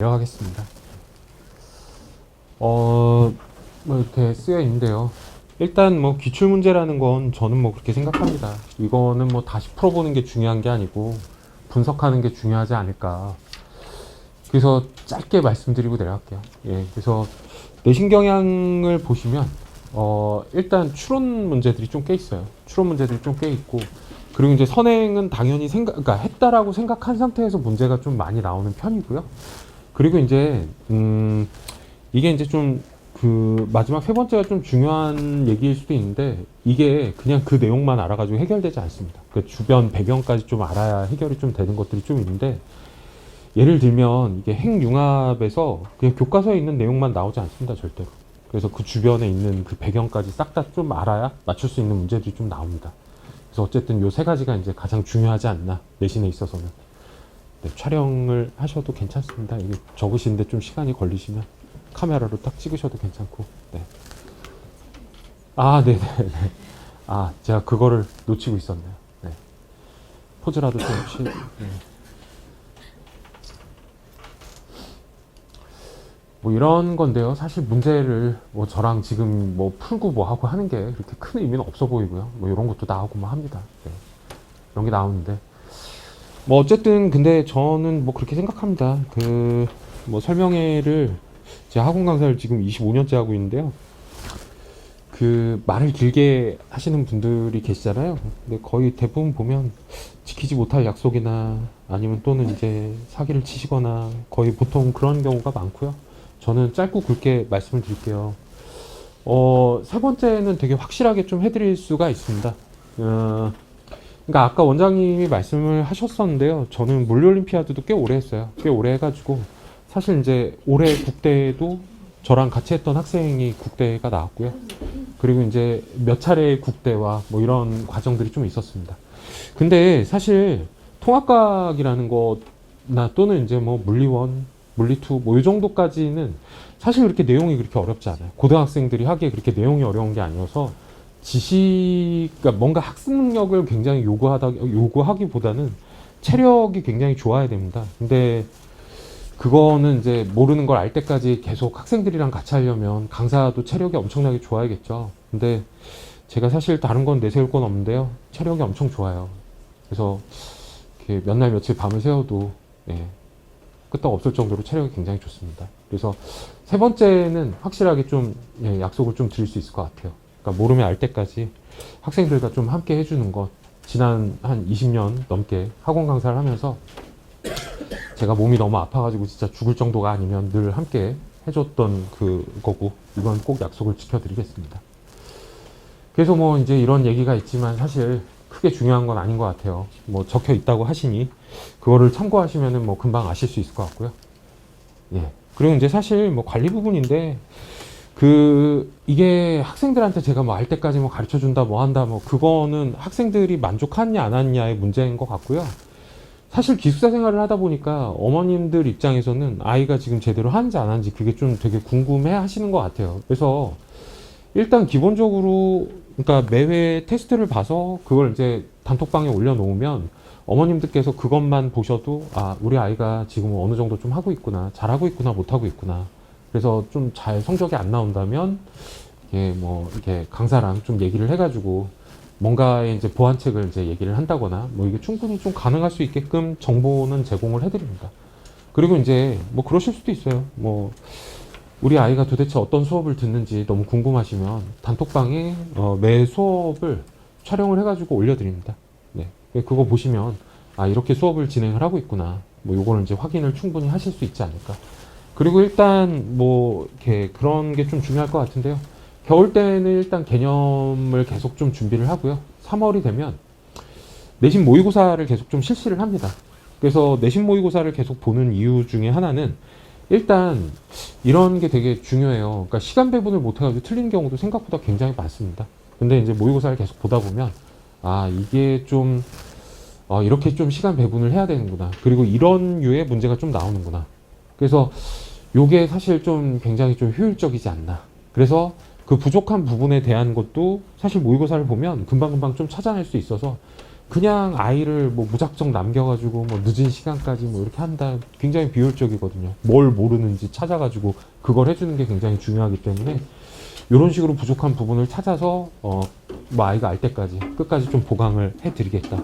내려가겠습니다. 뭐 이렇게 쓰여 있는데요. 일단 뭐 기출 문제라는 건 저는 뭐 그렇게 생각합니다. 이거는 뭐 다시 풀어보는 게 중요한 게 아니고 분석하는 게 중요하지 않을까. 그래서 짧게 말씀드리고 내려갈게요. 예, 그래서 내신 경향을 보시면 일단 추론 문제들이 좀 꽤 있어요. 추론 문제들이 좀 꽤 있고, 그리고 이제 선행은 당연히 그러니까 했다라고 생각한 상태에서 문제가 좀 많이 나오는 편이고요. 그리고 이제 이게 이제 좀 그 마지막 세 번째가 좀 중요한 얘기일 수도 있는데, 이게 그냥 그 내용만 알아가지고 해결되지 않습니다. 그 주변 배경까지 좀 알아야 해결이 좀 되는 것들이 좀 있는데, 예를 들면 이게 핵융합에서 그냥 교과서에 있는 내용만 나오지 않습니다, 절대로. 그래서 그 주변에 있는 그 배경까지 싹 다 좀 알아야 맞출 수 있는 문제들이 좀 나옵니다. 그래서 어쨌든 요 세 가지가 이제 가장 중요하지 않나, 내신에 있어서는. 네, 촬영을 하셔도 괜찮습니다. 이게 적으시는데 좀 시간이 걸리시면 카메라로 딱 찍으셔도 괜찮고. 네. 아, 네네. 아, 제가 그거를 놓치고 있었네요. 네. 포즈라도 좀 혹시. 네. 뭐 이런 건데요. 사실 문제를 뭐 저랑 지금 뭐 풀고 뭐 하고 하는 게 그렇게 큰 의미는 없어 보이고요. 뭐 이런 것도 나오고 뭐 합니다. 네. 이런 게 나오는데. 뭐 어쨌든 근데 저는 뭐 그렇게 생각합니다. 그 뭐 설명회를 제가 학원 강사를 지금 25년째 하고 있는데요. 그 말을 길게 하시는 분들이 계시잖아요. 근데 거의 대부분 보면 지키지 못할 약속이나 아니면 또는 이제 사기를 치시거나 거의 보통 그런 경우가 많고요. 저는 짧고 굵게 말씀을 드릴게요. 세 번째는 되게 확실하게 좀 해드릴 수가 있습니다. 그러니까 아까 원장님이 말씀을 하셨었는데요. 저는 물리올림피아드도 꽤 오래 했어요. 꽤 오래 해가지고 사실 이제 올해 국대에도 저랑 같이 했던 학생이 국대가 나왔고요. 그리고 이제 몇 차례 국대와 뭐 이런 과정들이 좀 있었습니다. 근데 사실 통합각이라는 거나 또는 이제 뭐 물리원, 물리투 뭐 이 정도까지는 사실 그렇게 내용이 그렇게 어렵지 않아요. 고등학생들이 하기에 그렇게 내용이 어려운 게 아니어서 그러니까 뭔가 학습 능력을 굉장히 요구하기보다는 체력이 굉장히 좋아야 됩니다. 근데 그거는 이제 모르는 걸 알 때까지 계속 학생들이랑 같이 하려면 강사도 체력이 엄청나게 좋아야겠죠. 근데 제가 사실 다른 건 내세울 건 없는데요. 체력이 엄청 좋아요. 그래서 이렇게 몇 날 며칠 밤을 새워도 끄떡 없을 정도로 체력이 굉장히 좋습니다. 그래서 세 번째는 확실하게 좀 약속을 좀 드릴 수 있을 것 같아요. 그러니까 모르면 알 때까지 학생들과 좀 함께 해주는 것. 지난 한 20년 넘게 학원 강사를 하면서 제가 몸이 너무 아파가지고 진짜 죽을 정도가 아니면 늘 함께 해줬던 그거고, 이건 꼭 약속을 지켜드리겠습니다. 그래서 뭐 이제 이런 얘기가 있지만 사실 크게 중요한 건 아닌 것 같아요. 뭐 적혀 있다고 하시니 그거를 참고하시면은 뭐 금방 아실 수 있을 것 같고요. 예. 그리고 이제 사실 뭐 관리 부분인데, 이게 학생들한테 제가 뭐 알 때까지 뭐 가르쳐 준다 뭐 한다 뭐 그거는 학생들이 만족하냐 안 하냐의 문제인 것 같고요. 사실 기숙사 생활을 하다 보니까 어머님들 입장에서는 아이가 지금 제대로 하는지 안 하는지 그게 좀 되게 궁금해 하시는 것 같아요. 그래서 일단 기본적으로 그러니까 매회 테스트를 봐서 그걸 이제 단톡방에 올려놓으면 어머님들께서 그것만 보셔도 아, 우리 아이가 지금 어느 정도 좀 하고 있구나, 잘하고 있구나, 못하고 있구나. 그래서 좀 잘 성적이 안 나온다면 뭐 이렇게 강사랑 좀 얘기를 해가지고 뭔가의 이제 보완책을 이제 얘기를 한다거나 뭐 이게 충분히 좀 가능할 수 있게끔 정보는 제공을 해드립니다. 그리고 이제 뭐 그러실 수도 있어요. 뭐 우리 아이가 도대체 어떤 수업을 듣는지 너무 궁금하시면 단톡방에 매 수업을 촬영을 해가지고 올려드립니다. 네, 그거 보시면 아, 이렇게 수업을 진행을 하고 있구나. 뭐 요거를 이제 확인을 충분히 하실 수 있지 않을까. 그리고 일단 뭐 이렇게 그런 게 좀 중요할 것 같은데요. 겨울 때는 일단 개념을 계속 좀 준비를 하고요. 3월이 되면 내신 모의고사를 계속 좀 실시를 합니다. 그래서 내신 모의고사를 계속 보는 이유 중에 하나는 일단 이런 게 되게 중요해요. 그러니까 시간 배분을 못해가지고 틀린 경우도 생각보다 굉장히 많습니다. 근데 이제 모의고사를 계속 보다 보면 아, 이게 좀 이렇게 좀 시간 배분을 해야 되는구나. 그리고 이런 류의 문제가 좀 나오는구나. 그래서 요게 사실 좀 굉장히 좀 효율적이지 않나. 그래서 그 부족한 부분에 대한 것도 사실 모의고사를 보면 금방금방 좀 찾아낼 수 있어서 그냥 아이를 뭐 무작정 남겨가지고 뭐 늦은 시간까지 뭐 이렇게 한다 굉장히 비효율적이거든요. 뭘 모르는지 찾아가지고 그걸 해주는 게 굉장히 중요하기 때문에 이런 식으로 부족한 부분을 찾아서 뭐 아이가 알 때까지 끝까지 좀 보강을 해드리겠다.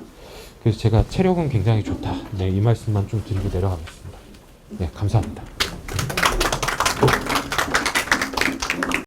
그래서 제가 체력은 굉장히 좋다. 네, 이 말씀만 좀 드리고 내려가겠습니다. 네, 감사합니다.